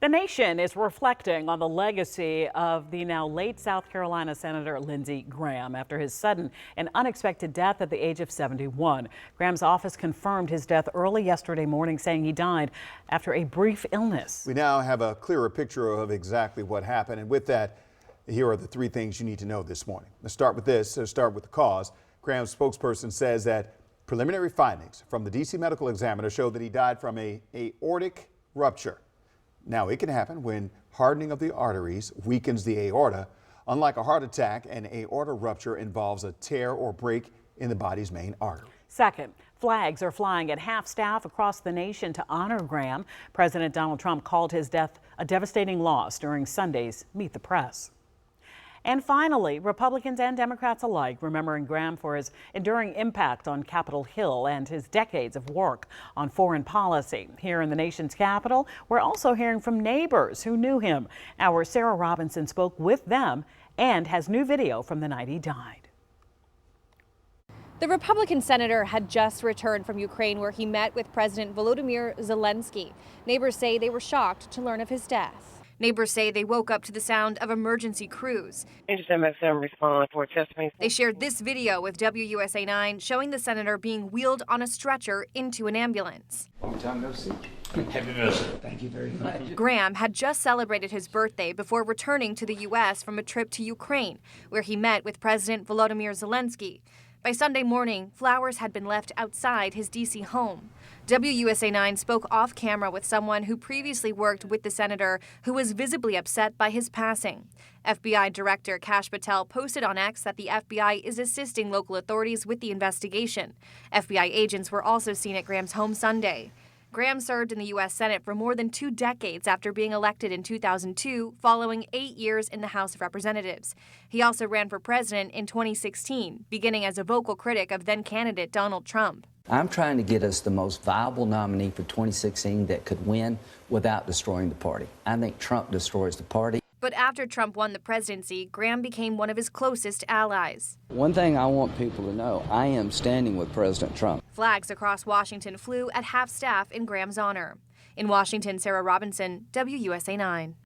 The nation is reflecting on the legacy of the now late South Carolina Senator Lindsey Graham after his sudden and unexpected death at the age of 71. Graham's office confirmed his death early yesterday morning, saying he died after a brief illness. We now have a clearer picture of exactly what happened. And with that, here are the three things you need to know this morning. Let's start with this. Let's start with the cause. Graham's spokesperson says that preliminary findings from the D.C. medical examiner show that he died from a aortic rupture. Now, it can happen when hardening of the arteries weakens the aorta. Unlike a heart attack, an aorta rupture involves a tear or break in the body's main artery. Second, flags are flying at half-staff across the nation to honor Graham. President Donald Trump called his death a devastating loss during Sunday's Meet the Press. And finally, Republicans and Democrats alike remembering Graham for his enduring impact on Capitol Hill and his decades of work on foreign policy. Here in the nation's capital, we're also hearing from neighbors who knew him. Our Sarah Robinson spoke with them and has new video from the night he died. The Republican senator had just returned from Ukraine, where he met with President Volodymyr Zelensky. Neighbors say they were shocked to learn of his death. Neighbors say they woke up to the sound of emergency crews. They shared this video with WUSA 9 showing the senator being wheeled on a stretcher into an ambulance. Long time no see. Happy visit. Thank you very much. Graham had just celebrated his birthday before returning to the U.S. from a trip to Ukraine, where he met with President Volodymyr Zelensky. By Sunday morning, flowers had been left outside his D.C. home. WUSA 9 spoke off camera with someone who previously worked with the senator, who was visibly upset by his passing. FBI Director Kash Patel posted on X that the FBI is assisting local authorities with the investigation. FBI agents were also seen at Graham's home Sunday. Graham served in the U.S. Senate for more than 2 decades after being elected in 2002, following 8 years in the House of Representatives. He also ran for president in 2016, beginning as a vocal critic of then-candidate Donald Trump. I'm trying to get us the most viable nominee for 2016 that could win without destroying the party. I think Trump destroys the party. But after Trump won the presidency, Graham became one of his closest allies. One thing I want people to know, I am standing with President Trump. Flags across Washington flew at half-staff in Graham's honor. In Washington, Sarah Robinson, WUSA 9.